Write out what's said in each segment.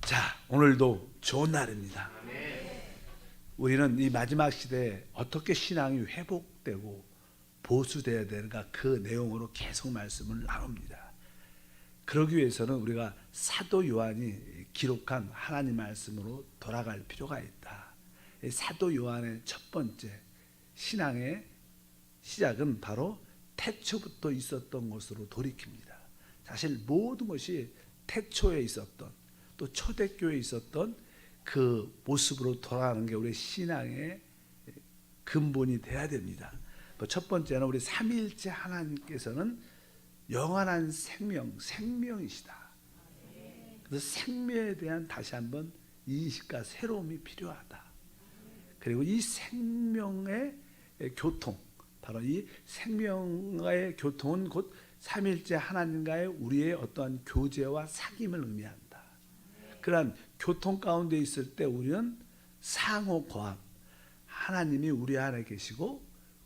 자, 오늘도 좋은 날입니다. 우리는 이 마지막 시대에 어떻게 신앙이 회복되고 보수되어야 되는가, 그 내용으로 계속 말씀을 나눕니다. 그러기 위해서는 우리가 사도 요한이 기록한 하나님 말씀으로 돌아갈 필요가 있다. 사도 요한의 첫 번째 신앙의 시작은 바로 태초부터 있었던 것으로 돌이킵니다. 사실 모든 것이 태초에 있었던, 또 초대교회에 있었던 그 모습으로 돌아가는 게 우리 신앙의 근본이 돼야 됩니다. 첫 번째는 우리 삼위일체 하나님께서는 영원한 생명이시다. 그래서 생명에 대한 다시 한번 인식과 새로움이 필요하다. 그리고 이 생명의 교통, 바로 이 생명의 교통은 곧 삼위일체 하나님과의 우리의 어떠한 교제와 사귐을 의미한다. 그러한 교통 가운데 있을 때 우리는 상호 고함, 하나님이 우리 안에 계시고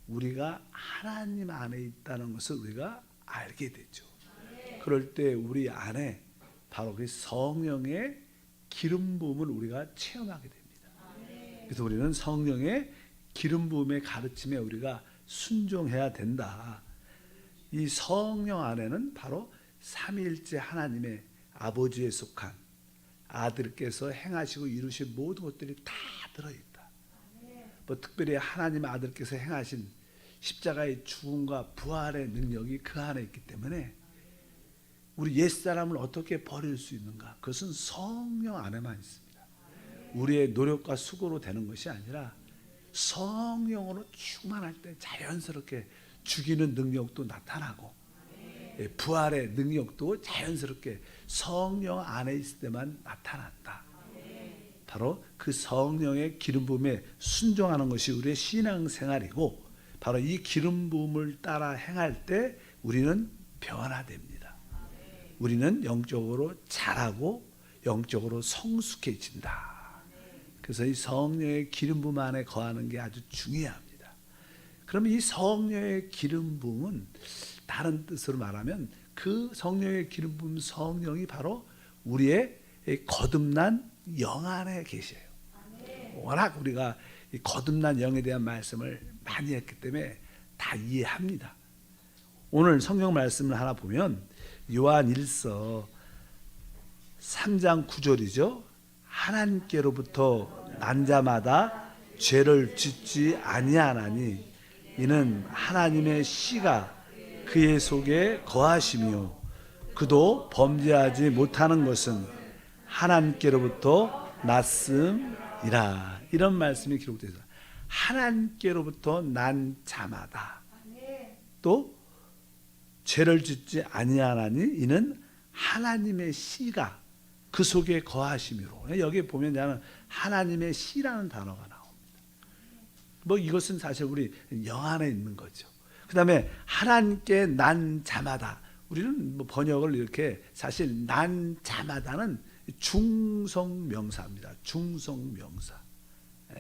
우리가 하나님 안에 있다는 것을 우리가 알게 되죠. 그럴 때 우리 안에 바로 그 성령의 기름 부음을 우리가 체험하게 됩니다. 그래서 우리는 성령의 기름 부음의 가르침에 우리가 순종해야 된다. 이 성령 안에는 바로 삼위일체 하나님의 아버지에 속한 아들께서 행하시고 이루신 모든 것들이 다 들어있다. 특별히 하나님 아들께서 행하신 십자가의 죽음과 부활의 능력이 그 안에 있기 때문에 우리 옛사람을 어떻게 버릴 수 있는가? 그것은 성령 안에만 있습니다. 우리의 노력과 수고로 되는 것이 아니라 성령으로 충만할 때 자연스럽게 죽이는 능력도 나타나고 부활의 능력도 자연스럽게 성령 안에 있을 때만 나타난다. 바로 그 성령의 기름 부음에 순종하는 것이 우리의 신앙생활이고, 바로 이 기름 부음을 따라 행할 때 우리는 변화됩니다. 우리는 영적으로 자라고 영적으로 성숙해진다. 그래서 이 성령의 기름 부음 안에 거하는 게 아주 중요합니다. 그러면 이 성령의 기름 부음은 다른 뜻으로 말하면 그 성령의 기름 부음 성령이 바로 우리의 거듭난 영 안에 계셔요. 워낙 우리가 이 거듭난 영에 대한 말씀을 많이 했기 때문에 다 이해합니다. 오늘 성경 말씀을 하나 보면 요한 1서 3장 9절이죠. 하나님께로부터 난 자마다 죄를 짓지 아니하나니 이는 하나님의 씨가 그의 속에 거하시며 그도 범죄하지 못하는 것은 하나님께로부터 났음이라. 이런 말씀이 기록되어 있습니다. 하나님께로부터 난 자마다 또 죄를 짓지 아니하나니 이는 하나님의 씨가 그 속에 거하심이로. 여기 보면 하나님의 씨라는 단어가 나옵니다. 이것은 사실 우리 영 안에 있는 거죠. 그 다음에 하나님께 난 자마다, 우리는 번역을 이렇게, 사실 난 자마다는 중성명사입니다. 중성명사.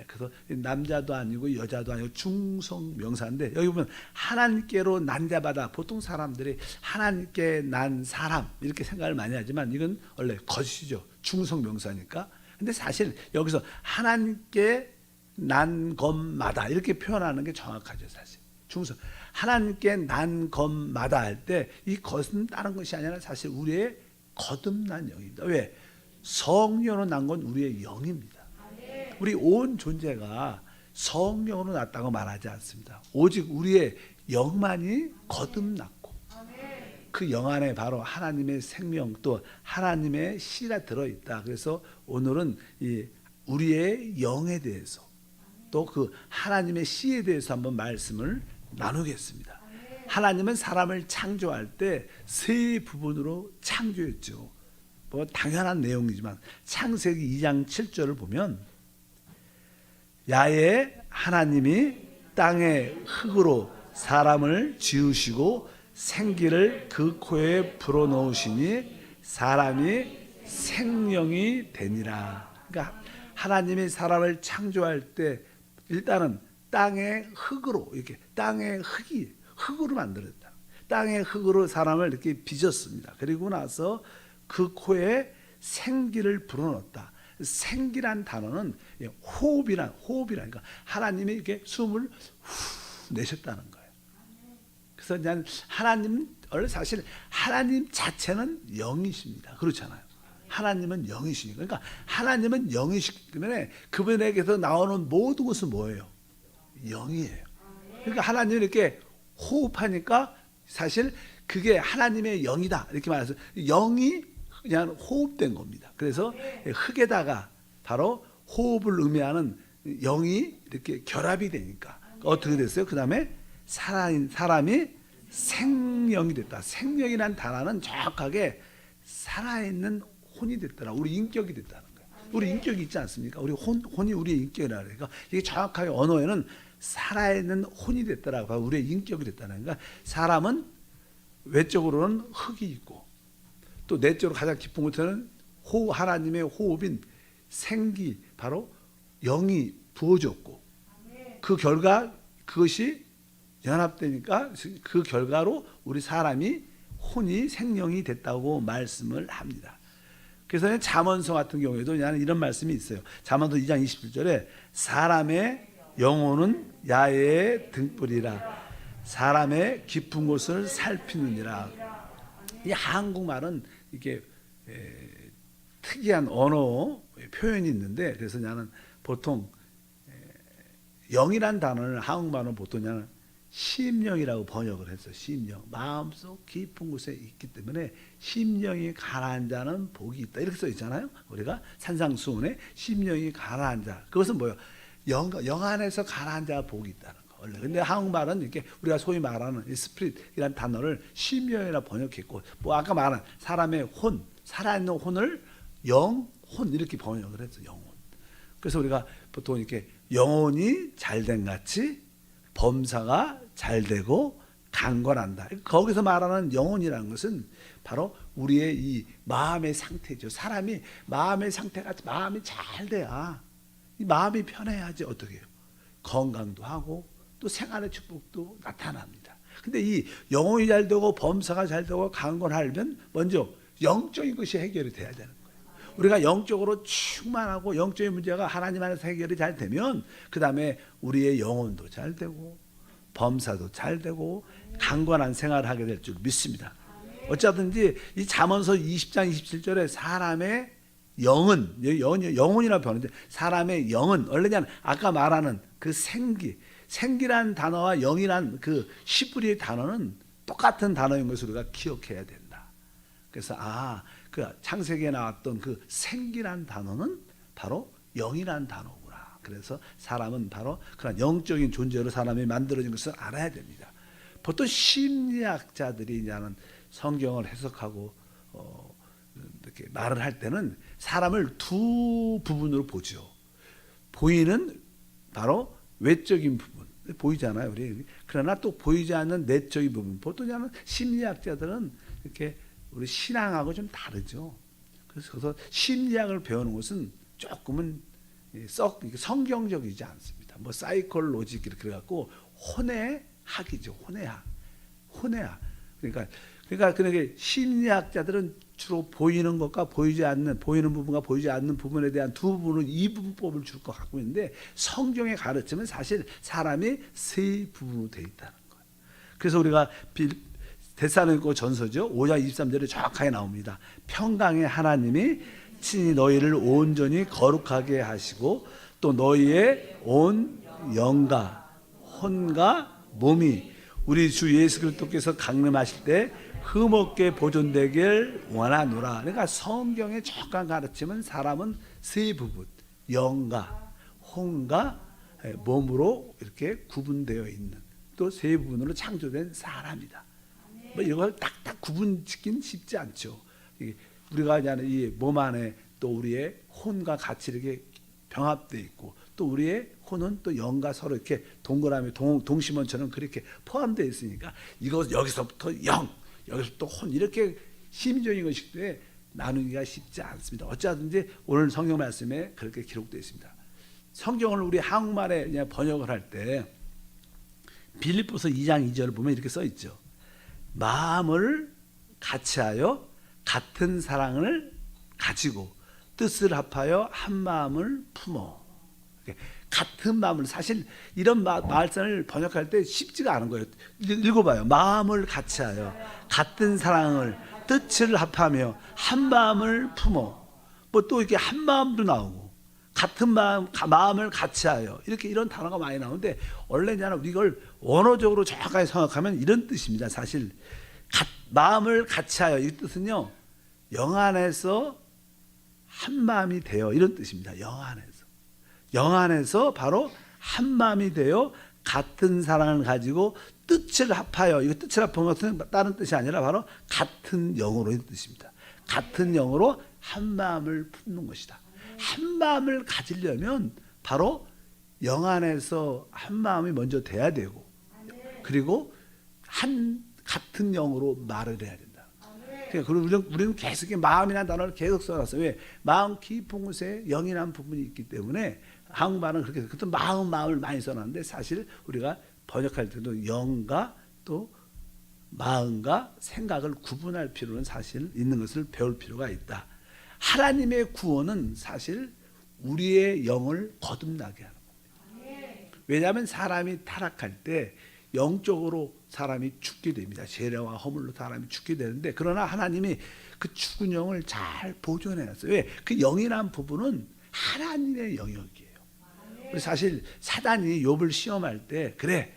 그래서 남자도 아니고 여자도 아니고 중성명사인데, 여기 보면 하나님께로 난 자마다, 보통 사람들이 하나님께 난 사람 이렇게 생각을 많이 하지만 이건 원래 거짓이죠. 중성명사니까. 근데 사실 여기서 하나님께 난 것마다 이렇게 표현하는 게 정확하죠. 사실 중성, 하나님께 난 것마다 할 때 이 것은 다른 것이 아니라 사실 우리의 거듭난 영입니다. 왜? 성령으로 난 건 우리의 영입니다. 우리 온 존재가 성령으로 났다고 말하지 않습니다. 오직 우리의 영만이 거듭났고 그 영 안에 바로 하나님의 생명, 또 하나님의 씨가 들어있다. 그래서 오늘은 우리의 영에 대해서, 또 그 하나님의 씨에 대해서 한번 말씀을 나누겠습니다. 하나님은 사람을 창조할 때 세 부분으로 창조했죠. 당연한 내용이지만 창세기 2장 7절을 보면 야외 하나님이 땅의 흙으로 사람을 지으시고 생기를 그 코에 불어넣으시니 사람이 생명이 되니라. 그러니까 하나님이 사람을 창조할 때 일단은 땅의 흙으로, 이렇게 땅의 흙으로 만들었다. 땅의 흙으로 사람을 이렇게 빚었습니다. 그리고 나서 그 코에 생기를 불어넣었다. 생기란 단어는 호흡이라니까 하나님이 이렇게 숨을 후 내셨다는 거예요. 그래서 그냥 하나님, 원래 사실 하나님 자체는 영이십니다. 그렇잖아요. 하나님은 영이시니까. 그러니까 하나님은 영이시기 때문에 그분에게서 나오는 모든 것은 뭐예요? 영이에요. 그러니까 하나님이 이렇게 호흡하니까 사실 그게 하나님의 영이다 이렇게 말해서 영이 그냥 호흡된 겁니다. 그래서 흙에다가 바로 호흡을 의미하는 영이 이렇게 결합이 되니까 어떻게 됐어요? 그 다음에 사람이 생명이 됐다. 생명이란 단어는 정확하게 살아있는 혼이 됐더라. 우리 인격이 됐다는 거예요. 우리 인격이 있지 않습니까? 우리 혼이 우리의 인격이라 그러니까 이게 정확하게 언어에는 살아있는 혼이 됐더라. 우리의 인격이 됐다는 거예요. 사람은 외적으로는 흙이 있고 또 내적으로 가장 깊은 곳에는 하나님의 호흡인 생기, 바로 영이 부어졌고 그 결과 그것이 연합되니까 그 결과로 우리 사람이 혼이 생명이 됐다고 말씀을 합니다. 그래서 잠언서 같은 경우에도 이런 말씀이 있어요. 잠언서 2장 27절에 사람의 영혼은 야외의 등불이라 사람의 깊은 곳을 살피느니라. 이 한국말은 이게 특이한 언어 표현이 있는데 그래서 나는 보통 영이란 단어를 한국말은 보통 그냥 심령이라고 번역을 했어. 심령, 마음속 깊은 곳에 있기 때문에 심령이 가라앉은 자는 복이 있다 이렇게 써 있잖아요. 우리가 산상수훈에 심령이 가라앉은 자, 그것은 뭐예요? 영 안에서 가라앉은 자가 복이 있다는 거. 원래 근데 한국말은 이렇게 우리가 소위 말하는 이 스피릿이라는 단어를 심령이라 번역했고, 뭐 아까 말한 사람의 혼, 살아있는 혼을 영, 혼 이렇게 번역을 했어. 영혼. 그래서 우리가 보통 이렇게 영혼이 잘된 같이 범사가 잘되고 강건한다. 거기서 말하는 영혼이라는 것은 바로 우리의 이 마음의 상태죠. 사람이 마음의 상태가 마음이 잘 돼야 이 마음이 편해야지 어떻게 해요? 건강도 하고 또 생활의 축복도 나타납니다. 근데 이 영혼이 잘 되고 범사가 잘 되고 강건하려면 먼저 영적인 것이 해결이 돼야 되는 거예요. 우리가 영적으로 충만하고 영적인 문제가 하나님 안에서 해결이 잘 되면 그 다음에 우리의 영혼도 잘 되고 범사도 잘 되고 강건한 생활을 하게 될 줄 믿습니다. 어쩌든지 이 잠언서 20장 27절에 사람의 영은, 영혼이라고 표현하는데 사람의 영은 원래 그냥 아까 말하는 그 생기란 단어와 영이란 그 시브리의 단어는 똑같은 단어인 것을 우리가 기억해야 된다. 그래서 그 창세기에 나왔던 그 생기란 단어는 바로 영이란 단어구나. 그래서 사람은 바로 그런 영적인 존재로 사람이 만들어진 것을 알아야 됩니다. 보통 심리학자들이 이제는 성경을 해석하고 이렇게 말을 할 때는 사람을 두 부분으로 보죠. 보이는 바로 외적인 부분 보이잖아요, 우리. 그러나 또 보이지 않는 내적인 부분. 보통 심리학자들은 이렇게 우리 신앙하고 좀 다르죠. 그래서 심리학을 배우는 것은 조금은 썩 성경적이지 않습니다. 뭐 사이콜로직 이렇게 해갖고 혼외학이죠. 혼외학. 그러니까 심리학자들은 주로 보이는 것과 보이지 않는, 보이는 부분과 보이지 않는 부분에 대한 두 부분을 이분법을 줄 것 갖고 있는데 성경의 가르침은 사실 사람이 세 부분으로 되어 있다는 거예요. 그래서 우리가 데살로니가 전서죠. 5장 23절에 정확하게 나옵니다. 평강의 하나님이 친히 너희를 온전히 거룩하게 하시고 또 너희의 온 영과 혼과 몸이 우리 주 예수 그리스도께서 강림하실 때 흠없게 보존되길 원하노라. 그러니까 성경의 정확한 가르침은 사람은 세 부분, 영과 혼과 몸으로 이렇게 구분되어 있는 또 세 부분으로 창조된 사람이다. 뭐 이런 걸 딱딱 구분짓기는 쉽지 않죠. 우리가 이 몸 안에 또 우리의 혼과 같이 이렇게 병합되어 있고 또 우리의 혼은 또 영과 서로 이렇게 동그라미 동심원처럼 그렇게 포함되어 있으니까 이거 여기서부터 영, 여기서부터 혼 이렇게 심리적인 것이기 때문에 나누기가 쉽지 않습니다. 어쩌든지 오늘 성경 말씀에 그렇게 기록되어 있습니다. 성경을 우리 한국말에 번역을 할 때 빌립보서 2장 2절을 보면 이렇게 써 있죠. 마음을 같이하여 같은 사랑을 가지고 뜻을 합하여 한 마음을 품어. 같은 마음을, 사실 이런 말씀을 번역할 때 쉽지가 않은 거예요. 읽어봐요. 마음을 같이하여 같은 사랑을 뜻을 합하며 한 마음을 품어. 뭐 또 이렇게 한 마음도 나오고 같은 마음을 같이하여 이렇게 이런 단어가 많이 나오는데 원래는 이걸 원어적으로 정확하게 생각하면 이런 뜻입니다. 사실 마음을 같이하여 이 뜻은요, 영 안에서 한 마음이 되어 이런 뜻입니다. 영 안에서 바로 한 마음이 되어 같은 사랑을 가지고 뜻을 합하여, 이거 뜻을 합한 것은 다른 뜻이 아니라 바로 같은 영으로 이 뜻입니다. 같은 영으로 한 마음을 품는 것이다. 한 마음을 가지려면 바로 영 안에서 한 마음이 먼저 돼야 되고, 그리고 같은 영으로 말을 해야 된다. 그러니까 우리는 계속 마음이라는 단어를 계속 써놨어요. 왜? 마음 깊은 곳에 영이라는 부분이 있기 때문에 한국말은 그렇게 해서 마음을 많이 써놨는데, 사실 우리가 번역할 때도 영과 또 마음과 생각을 구분할 필요는 사실 있는 것을 배울 필요가 있다. 하나님의 구원은 사실 우리의 영을 거듭나게 하는 겁니다. 왜냐하면 사람이 타락할 때 영적으로 사람이 죽게 됩니다. 죄와 허물로 사람이 죽게 되는데, 그러나 하나님이 그 죽은 영을 잘 보존해놨어요. 왜? 그 영이라는 부분은 하나님의 영역이에요. 사실 사단이 욥을 시험할 때, 그래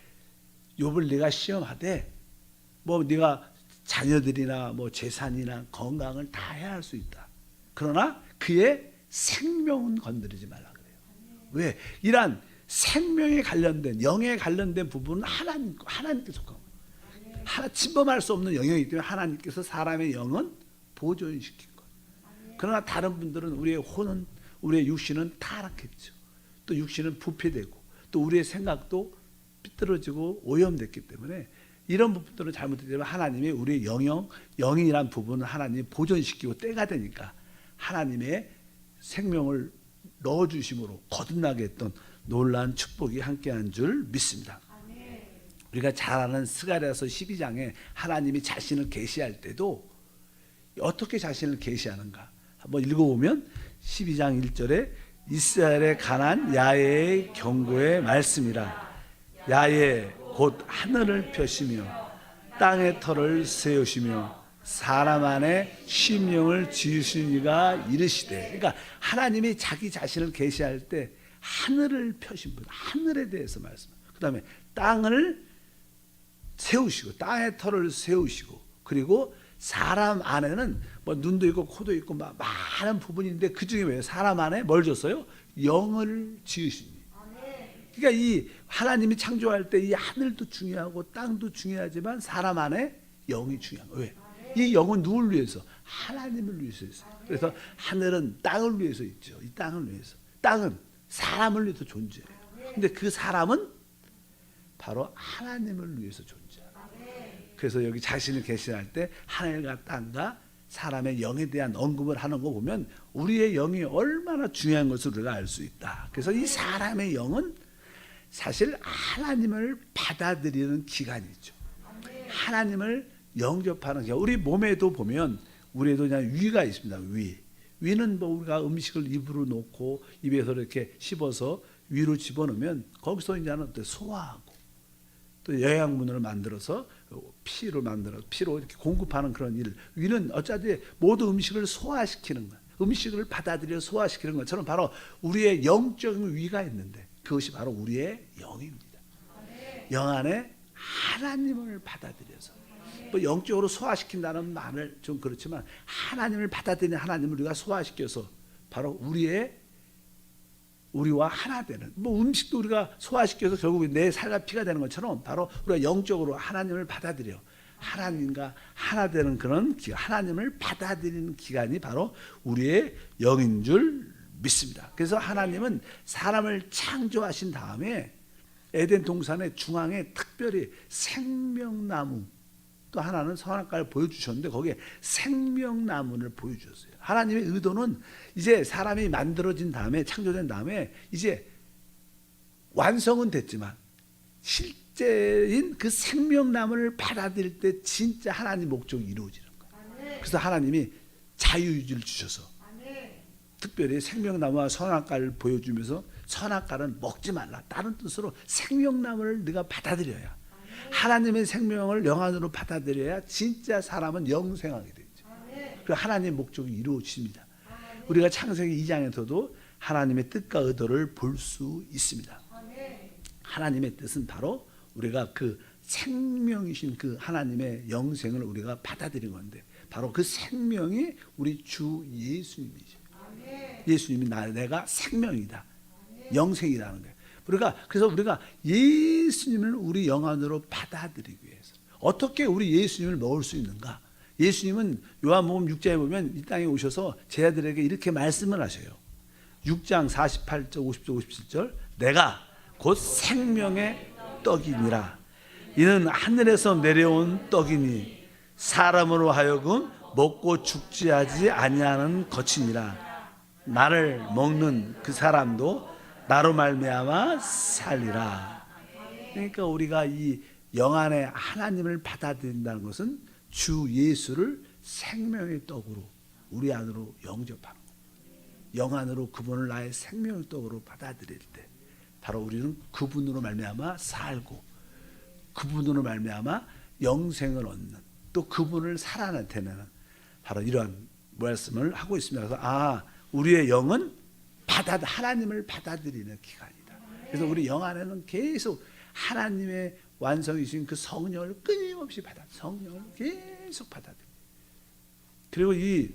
욥을 네가 시험하되 뭐 네가 자녀들이나 뭐 재산이나 건강을 다 해할 수 있다. 그러나 그의 생명은 건드리지 말라 그래요. 왜? 이러한 생명에 관련된, 영에 관련된 부분은 하나님께 속한 거예요. 침범할 수 없는 영역이기 때문에 하나님께서 사람의 영은 보존시킨 거예요. 그러나 다른 분들은 우리의 혼은, 우리의 육신은 타락했죠. 또 육신은 부패되고 또 우리의 생각도 삐뚤어지고 오염됐기 때문에 이런 부분들은 잘못되지만 하나님이 우리의 영이란 부분을 하나님이 보존시키고 때가 되니까 하나님의 생명을 넣어주심으로 거듭나게 했던 놀라운 축복이 함께한 줄 믿습니다. 우리가 잘 아는 스가랴서 12장에 하나님이 자신을 계시할 때도 어떻게 자신을 계시하는가 한번 읽어보면 12장 1절에 이스라엘에 관한 야훼의 경고의 말씀이라. 야훼 곧 하늘을 펴시며 땅의 터를 세우시며 사람 안에 심령을 지으신 이가 이르시되. 그러니까 하나님이 자기 자신을 계시할 때 하늘을 펴신 분, 하늘에 대해서 말씀해요. 그 다음에 땅을 세우시고 땅의 터를 세우시고, 그리고 사람 안에는 뭐 눈도 있고 코도 있고 막 많은 부분이 있는데 그 중에 왜 사람 안에 뭘 줬어요? 영을 지으시니. 그러니까 이 하나님이 창조할 때 이 하늘도 중요하고 땅도 중요하지만 사람 안에 영이 중요한 거예요. 왜? 이 영은 누굴 위해서? 하나님을 위해서 있어요. 그래서 하늘은 땅을 위해서 있죠. 이 땅을 위해서. 땅은 사람을 위해서 존재해요. 근데 그 사람은 바로 하나님을 위해서 존재해요. 그래서 여기 자신을 계시할 때 하늘과 땅과 사람의 영에 대한 언급을 하는 거 보면 우리의 영이 얼마나 중요한 것을 우리가 알 수 있다. 그래서 이 사람의 영은 사실 하나님을 받아들이는 기관이죠. 하나님을 영접하는 기관. 우리 몸에도 보면 우리에도 그냥 위가 있습니다. 위는 뭐 우리가 음식을 입으로 놓고 입에서 이렇게 씹어서 위로 집어넣으면 거기서 이제는 소화하고 또 영양분을 만들어서 피로 이렇게 공급하는 그런 일. 위는 어차피 모든 음식을 소화시키는 거야. 음식을 받아들여 소화시키는 것처럼 바로 우리의 영적인 위가 있는데 그것이 바로 우리의 영입니다. 영 안에 하나님을 받아들여서 뭐 영적으로 소화시킨다는 말을 좀 그렇지만 하나님을 받아들이는 하나님을 우리가 소화시켜서 바로 우리와 하나 되는, 뭐 음식도 우리가 소화시켜서 결국 내 살과 피가 되는 것처럼 바로 우리가 영적으로 하나님을 받아들여 하나님과 하나 되는 그런 기간, 하나님을 받아들이는 기간이 바로 우리의 영인 줄 믿습니다. 그래서 하나님은 사람을 창조하신 다음에 에덴 동산의 중앙에 특별히 생명나무, 또 하나는 선악과를 보여주셨는데 거기에 생명나무를 보여주셨어요. 하나님의 의도는 이제 사람이 만들어진 다음에, 창조된 다음에 이제 완성은 됐지만 실제인 그 생명나무를 받아들일 때 진짜 하나님 목적이 이루어지는 거예요. 그래서 하나님이 자유의지를 주셔서 특별히 생명나무와 선악과를 보여주면서 선악과는 먹지 말라. 다른 뜻으로 생명나무를 네가 받아들여야, 하나님의 생명을 영 안으로 받아들여야 진짜 사람은 영생하게 되죠. 그 하나님의 목적이 이루어집니다. 우리가 창세기 2장에서도 하나님의 뜻과 의도를 볼 수 있습니다. 하나님의 뜻은 바로 우리가 그 생명이신 그 하나님의 영생을 우리가 받아들인 건데, 바로 그 생명이 우리 주 예수님이죠. 예수님이 내가 생명이다, 영생이라는 거예요. 그래서 우리가 예수님을 우리 영 안으로 받아들이기 위해서 어떻게 우리 예수님을 먹을 수 있는가? 예수님은 요한복음 6장에 보면 이 땅에 오셔서 제자들에게 이렇게 말씀을 하셔요. 6장 48절 50절 57절, 내가 곧 생명의 떡이니라. 이는 하늘에서 내려온 떡이니 사람으로 하여금 먹고 죽지 하지 아니하는 것이니라. 나를 먹는 그 사람도 나로 말미암아 살리라. 그러니까 우리가 이 영 안에 하나님을 받아들인다는 것은 주 예수를 생명의 떡으로 우리 안으로 영접하는 거예요. 영 안으로 그분을 나의 생명의 떡으로 받아들일 때 바로 우리는 그분으로 말미암아 살고, 그분으로 말미암아 영생을 얻는, 또 그분을 살아나타내는 바로 이러한 말씀을 하고 있습니다. 그래서 우리의 영은 하나님을 받아들이는 기간이다. 그래서 우리 영 안에는 계속 하나님의 완성이신 그 성령을 끊임없이 성령을 계속 받아들여요. 그리고 이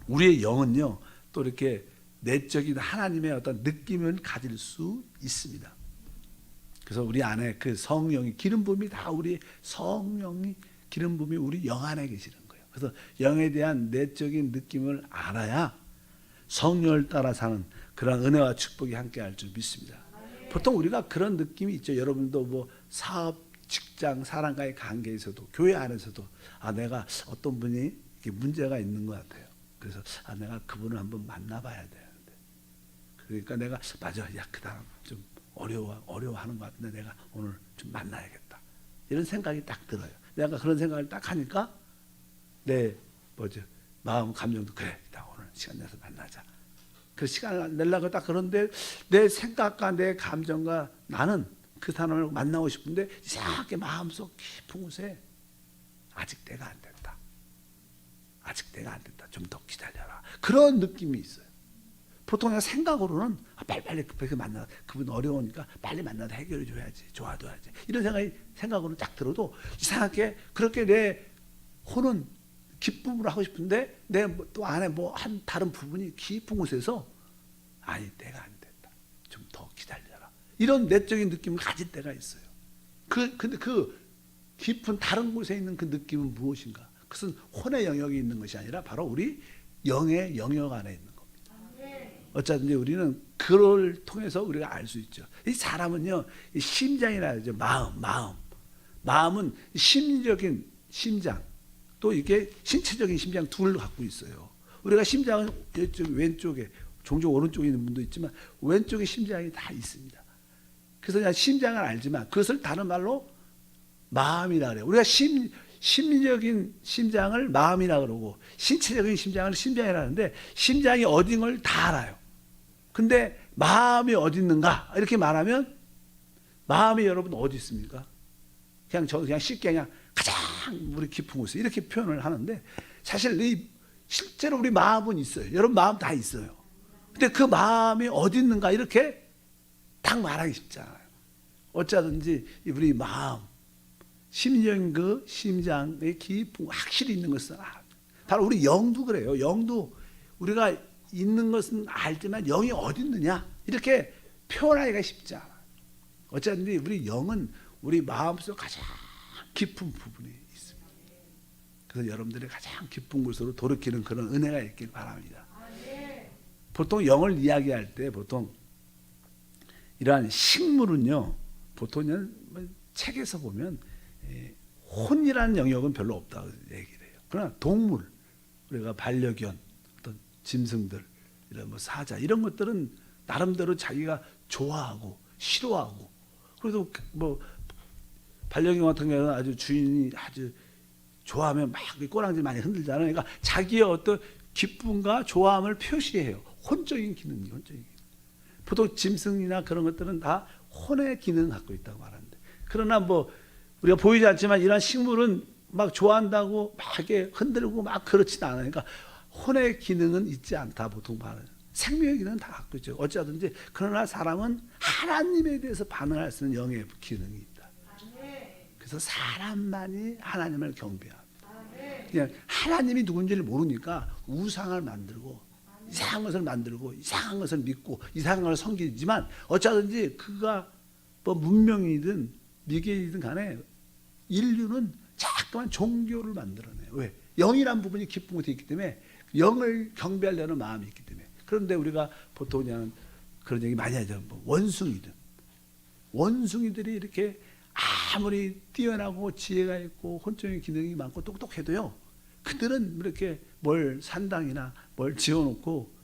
우리의 영은요, 또 이렇게 내적인 하나님의 어떤 느낌을 가질 수 있습니다. 그래서 우리 안에 그 성령이 기름 부음이 다 우리 성령이 기름 부음이 우리 영 안에 계시는 거예요. 그래서 영에 대한 내적인 느낌을 알아야 성령을 따라 사는 그런 은혜와 축복이 함께할 줄 믿습니다. 보통 우리가 그런 느낌이 있죠. 여러분도 뭐 사업, 직장, 사람과의 관계에서도, 교회 안에서도 내가 어떤 분이 이렇게 문제가 있는 것 같아요. 그래서 내가 그분을 한번 만나봐야 되는데, 그러니까 내가 맞아, 그 다음 좀 어려워하는 것 같은데 내가 오늘 좀 만나야겠다, 이런 생각이 딱 들어요. 내가 그런 생각을 딱 하니까 내 마음 감정도 그래, 오늘 시간 내서 만나자. 그 시간을 내려고 딱 그런데 내 생각과 내 감정과 나는 그 사람을 만나고 싶은데 이상하게 마음속 깊은 곳에 아직 때가 안 됐다. 아직 때가 안 됐다. 좀 더 기다려라. 그런 느낌이 있어요. 보통 그냥 생각으로는 빨리 급하게 만나, 그분 어려우니까 빨리 만나서 해결해 줘야지, 도와줘야지, 이런 생각으로 딱 들어도 이상하게 그렇게 내 혼은 기쁨으로 하고 싶은데 내 또 안에 한 다른 부분이 깊은 곳에서 때가 안 됐다, 좀 더 기다려라, 이런 내적인 느낌을 가질 때가 있어요. 근데 그 깊은 다른 곳에 있는 그 느낌은 무엇인가? 그것은 혼의 영역이 있는 것이 아니라 바로 우리 영의 영역 안에 있는 겁니다. 어쩌든지 우리는 그걸 통해서 우리가 알 수 있죠. 이 사람은요, 이 심장이라 하죠. 마음은 심리적인 심장, 또 이게 신체적인 심장 둘을 갖고 있어요. 우리가 심장은 왼쪽에, 종종 오른쪽에 있는 분도 있지만 왼쪽에 심장이 다 있습니다. 그래서 그냥 심장을 알지만 그것을 다른 말로 마음이라 그래요. 우리가 심리적인 심장을 마음이라 그러고 신체적인 심장을 심장이라 하는데, 심장이 어딘 걸 다 알아요. 근데 마음이 어디 있는가 이렇게 말하면, 마음이 여러분 어디 있습니까? 그냥 쉽게 가장 우리 깊은 곳에 이렇게 표현을 하는데, 사실 실제로 우리 마음은 있어요. 여러분 마음 다 있어요. 근데 그 마음이 어디 있는가 이렇게 딱 말하기 쉽잖아요. 어쩌든지 우리 마음, 심령, 그 심장의 깊은 확실히 있는 것은 바로 우리 영도 그래요. 영도 우리가 있는 것은 알지만 영이 어디 있느냐 이렇게 표현하기가 쉽지 않아요. 어쩌든지 우리 영은 우리 마음속 가장 깊은 부분이 있습니다. 그래서 여러분들의 가장 깊은 곳으로 돌이키는 그런 은혜가 있길 바랍니다. 보통 영을 이야기할 때 보통 이러한 식물은요, 보통 책에서 보면 혼이라는 영역은 별로 없다고 얘기를 해요. 그러나 동물, 우리가 반려견, 어떤 짐승들, 이런 사자, 이런 것들은 나름대로 자기가 좋아하고 싫어하고, 그래도 반려견 같은 경우는 아주 주인이 아주 좋아하면 막 꼬랑지 많이 흔들잖아요. 그러니까 자기의 어떤 기쁨과 좋아함을 표시해요. 혼적인 기능이 혼적인 기능. 보통 짐승이나 그런 것들은 다 혼의 기능을 갖고 있다고 말하는데, 그러나 뭐 우리가 보이지 않지만 이러한 식물은 막 좋아한다고 막 이렇게 흔들고 막 그렇지는 않아요. 그러니까 혼의 기능은 있지 않다 보통 말은. 생명의 기능은 다 갖고 있죠. 어찌하든지. 그러나 사람은 하나님에 대해서 반응할 수 있는 영의 기능이 있다. 그래서 사람만이 하나님을 경배합니다. 그냥 하나님이 누군지를 모르니까 우상을 만들고 이상한 것을 만들고 이상한 것을 믿고 이상한 것을 섬기지만, 어찌하든지 그가 뭐 문명이든 미개이든 간에 인류는 자꾸만 종교를 만들어내요. 왜? 영이란 부분이 깊은 곳에 있기 때문에, 영을 경배하려는 마음이 있기 때문에. 그런데 우리가 보통 그냥 그런 얘기 많이 하죠. 뭐 원숭이들이 이렇게 아무리 뛰어나고 지혜가 있고 혼적인 기능이 많고 똑똑해도요, 그들은 이렇게 뭘 산당이나 뭘 지어놓고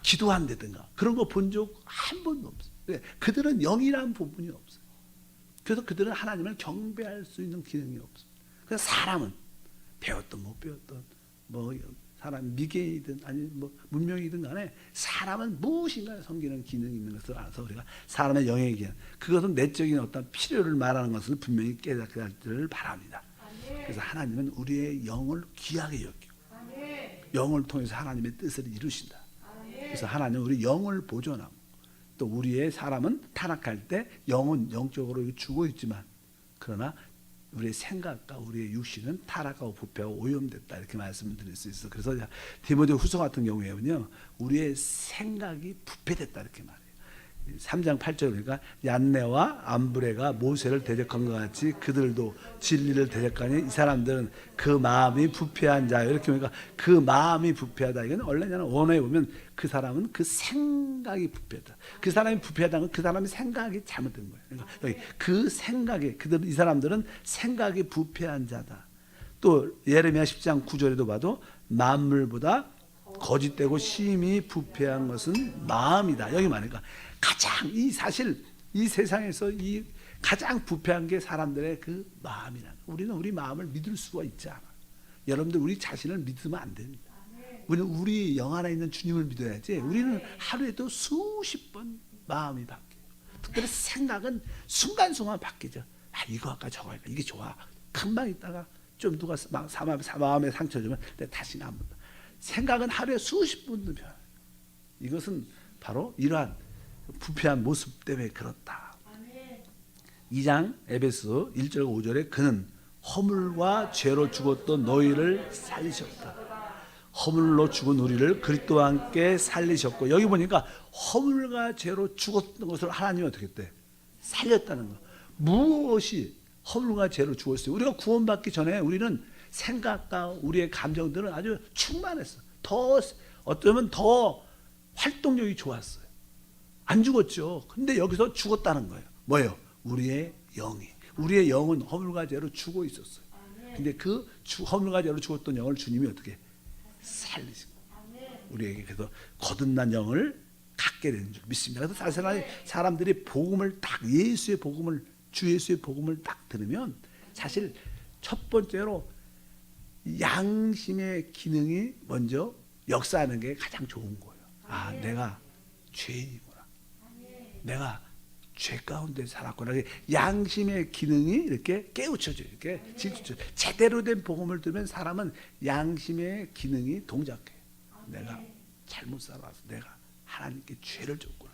기도한다든가 그런 거 본 적 한 번도 없어요. 그들은 영이라는 부분이 없어요. 그래서 그들은 하나님을 경배할 수 있는 기능이 없어요. 그래서 사람은 배웠든 못 배웠든 뭐 사람 미개이든 아니 뭐 문명이든 간에 사람은 무엇인가 섬기는 기능이 있는 것을 알아서 우리가 사람의 영의 기능, 그것은 내적인 어떤 필요를 말하는 것을 분명히 깨닫기를 바랍니다. 그래서 하나님은 우리의 영을 귀하게 여기고 영을 통해서 하나님의 뜻을 이루신다. 그래서 하나님은 우리 영을 보존하고, 또 우리의 사람은 타락할 때 영은 영적으로 죽어 있지만, 그러나 우리의 생각과 우리의 육신은 타락하고 부패하고 오염됐다, 이렇게 말씀을 드릴 수 있어요. 그래서 디모데후서 같은 경우에는요, 우리의 생각이 부패됐다 이렇게 말해요. 3장 8절 보니까 얀네와 암브레가 모세를 대적한 것 같이 그들도 진리를 대적하니 이 사람들은 그 마음이 부패한 자요, 이렇게 보니까 그 마음이 부패하다, 이건 원래는 원어에 보면 그 사람은 그 생각이 부패하다. 그 사람이 부패하다는 건 그 사람의 생각이 잘못된 거예요. 그러니까 여기 그 생각이, 이 사람들은 생각이 부패한 자다. 또 예레미야 10장 9절에도 봐도 만물보다 거짓되고 심히 부패한 것은 마음이다, 여기 말하니까 가장 사실 이 세상에서 이 가장 부패한 게 사람들의 그 마음이라는 거예요. 우리는 우리 마음을 믿을 수가 있지 않아요. 여러분들 우리 자신을 믿으면 안 됩니다. 우리는 우리 영 안에 있는 주님을 믿어야지. 우리는 하루에도 수십 번 마음이 바뀌어요. 특별히 생각은 순간순간 바뀌죠. 이거 할까 저거 할까, 이게 좋아. 금방 있다가 좀 누가 마음에 상처 주면 다시는 안 본다. 생각은 하루에 수십 번도 변해요. 이것은 바로 이러한 부패한 모습 때문에 그렇다. 2장 에베소 1절 5절에 그는 허물과 죄로 죽었던 너희를 살리셨다. 허물로 죽은 우리를 그리스도와 함께 살리셨고, 여기 보니까 허물과 죄로 죽었던 것을 하나님이 어떻게 했대? 살렸다는 거. 무엇이 허물과 죄로 죽었어요? 우리가 구원받기 전에 우리는 생각과 우리의 감정들은 아주 충만했어. 어쩌면 더 활동력이 좋았어요. 안 죽었죠. 근데 여기서 죽었다는 거예요. 뭐예요? 우리의 영이. 우리의 영은 허물과 죄로 죽어 있었어요. 근데 그 허물과 죄로 죽었던 영을 주님이 어떻게 살리신 거예요. 우리에게 그래서 거듭난 영을 갖게 되는 줄 믿습니다. 그래서 사람들이 복음을 딱 주 예수의 복음을 딱 들으면 사실 첫 번째로 양심의 기능이 먼저 역사하는 게 가장 좋은 거예요. 내가 죄인이구나. 내가 죄 가운데 살았구나. 양심의 기능이 이렇게 깨우쳐져요. 이렇게 제대로 된 복음을 들으면 사람은 양심의 기능이 동작해요. 내가 잘못 살아서 내가 하나님께 죄를 졌구나.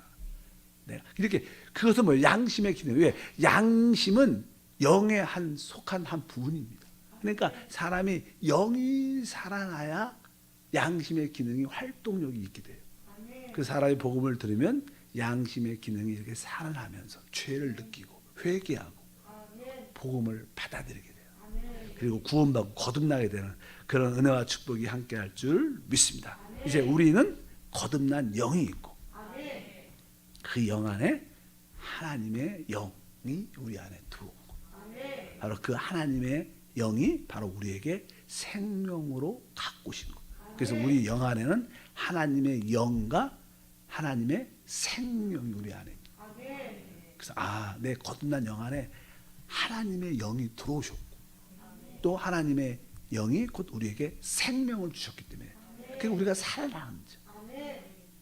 내가 이렇게, 그것은 뭐 양심의 기능. 왜? 양심은 영의 속한 한 부분입니다. 그러니까 사람이 영이 살아나야 양심의 기능이 활동력이 있게 돼요. 그 사람의 복음을 들으면 양심의 기능이 이렇게 살아나면서 죄를 느끼고 회개하고 복음을 받아들이게 돼요. 그리고 구원받고 거듭나게 되는 그런 은혜와 축복이 함께할 줄 믿습니다. 이제 우리는 거듭난 영이 있고 그 영 안에 하나님의 영이 우리 안에 들어오고, 바로 그 하나님의 영이 바로 우리에게 생명으로 가꾸신 거예요. 그래서 우리 영 안에는 하나님의 영과 하나님의 생명이 우리 안에 있어요. 그래서 내 거듭난 영 안에 하나님의 영이 들어오셨고, 또 하나님의 영이 곧 우리에게 생명을 주셨기 때문에 그리고 우리가 살아나는 거죠.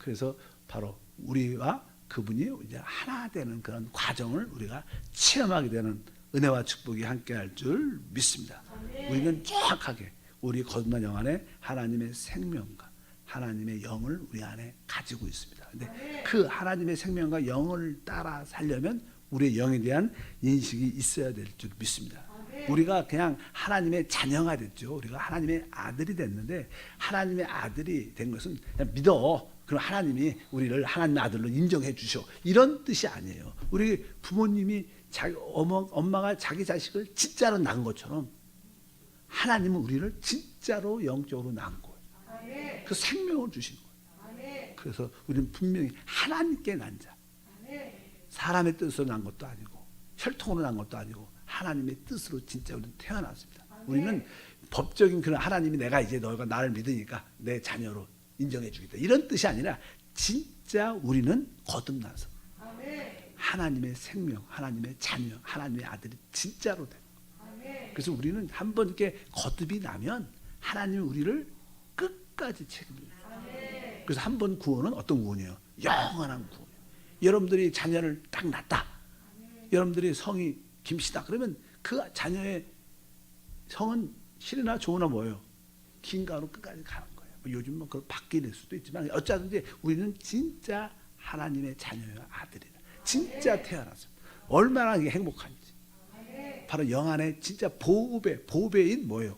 그래서 바로 우리와 그분이 이제 하나 되는 그런 과정을 우리가 체험하게 되는 은혜와 축복이 함께할 줄 믿습니다. 우리는 정확하게 우리 거듭난 영 안에 하나님의 생명과 하나님의 영을 우리 안에 가지고 있습니다. 근데 그 하나님의 생명과 영을 따라 살려면 우리의 영에 대한 인식이 있어야 될 줄 믿습니다. 우리가 그냥 하나님의 자녀가 됐죠. 우리가 하나님의 아들이 됐는데 하나님의 아들이 된 것은 그냥 믿어. 그럼 하나님이 우리를 하나님의 아들로 인정해 주셔. 이런 뜻이 아니에요. 우리 부모님이 엄마가 자기 자식을 진짜로 낳은 것처럼 하나님은 우리를 진짜로 영적으로 낳은 거예요. 그 생명을 주신 거예요. 그래서 우리는 분명히 하나님께 난 자. 사람의 뜻으로 난 것도 아니고 혈통으로 난 것도 아니고 하나님의 뜻으로 진짜 우리는 태어났습니다. 우리는 법적인 그런 하나님이 내가 이제 너가 나를 믿으니까 내 자녀로 인정해 주겠다. 이런 뜻이 아니라 진짜 우리는 거듭나서 하나님의 생명, 하나님의 자녀, 하나님의 아들이 진짜로 되는 거예요. 그래서 우리는 한번 이렇게 거듭이 나면 하나님이 우리를 끝까지 책임져요. 그래서 한 번 구원은 어떤 구원이에요? 영원한 구원이에요. 여러분들이 자녀를 딱 낳았다. 여러분들이 성이 김씨다. 그러면 그 자녀의 성은 실이나 조나 뭐예요? 긴가로 끝까지 가는 거예요. 요즘 뭐 그 바뀔 수도 있지만 어쩌든지 우리는 진짜 하나님의 자녀의 아들이다. 진짜 태어났어요. 얼마나 이게 행복한지. 바로 영 안에 진짜 보배인 뭐예요?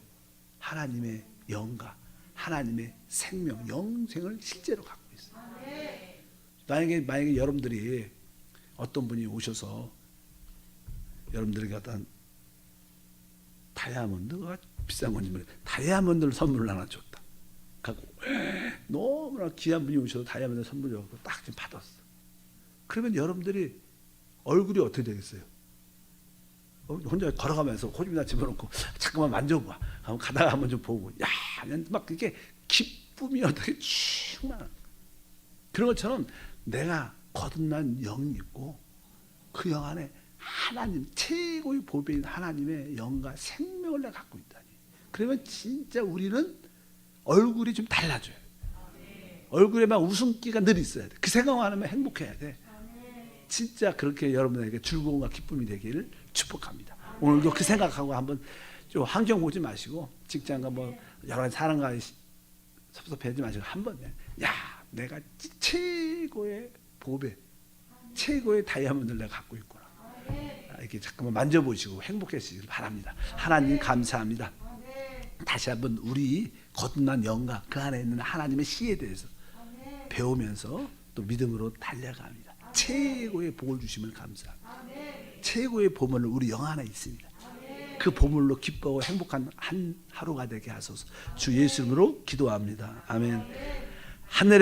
하나님의 영과 하나님의 생명, 영생을 실제로 갖고 있어요. 만약에 여러분들이 어떤 분이 오셔서 여러분들에게 어떤 다이아몬드가 비싼 건지 모르겠어요. 다이아몬드를 선물을 하나 줬다. 갖고 너무나 귀한 분이 오셔서 다이아몬드 선물 줘서 딱 지금 받았어. 그러면 여러분들이 얼굴이 어떻게 되겠어요? 혼자 걸어가면서 호집이나 집어넣고 잠깐만 만져봐. 한번 가다가 한번 좀 보고, 야, 막 그렇게 기쁨이 어떻게 충만한 그런 것처럼 내가 거듭난 영이 있고 그 영 안에 하나님 최고의 보배인 하나님의 영과 생명을 내가 갖고 있다니. 그러면 진짜 우리는 얼굴이 좀 달라져요. 얼굴에 막 웃음기가 늘 있어야 돼. 그 생각만 하면 행복해야 돼. 진짜 그렇게 여러분에게 즐거움과 기쁨이 되기를 축복합니다. 오늘도 그 생각하고 한번 좀 환경 보지 마시고 직장과 뭐 여러 사람과 섭섭해하지 마시고 한번 야, 내가 최고의 보배, 최고의 다이아몬드를 내가 갖고 있구나. 이렇게 잠깐만 만져보시고 행복해지길 바랍니다. 하나님 감사합니다. 다시 한번 우리 거듭난 영과 그 안에 있는 하나님의 씨에 대해서 배우면서 또 믿음으로 달려갑니다. 최고의 복을 주심을 감사합니다. 최고의 보물은 우리 영 안에 있습니다. 그 보물로 기뻐하고 행복한 한 하루가 되게 하소서. 주 예수 이름으로 기도합니다. 아멘. 하늘에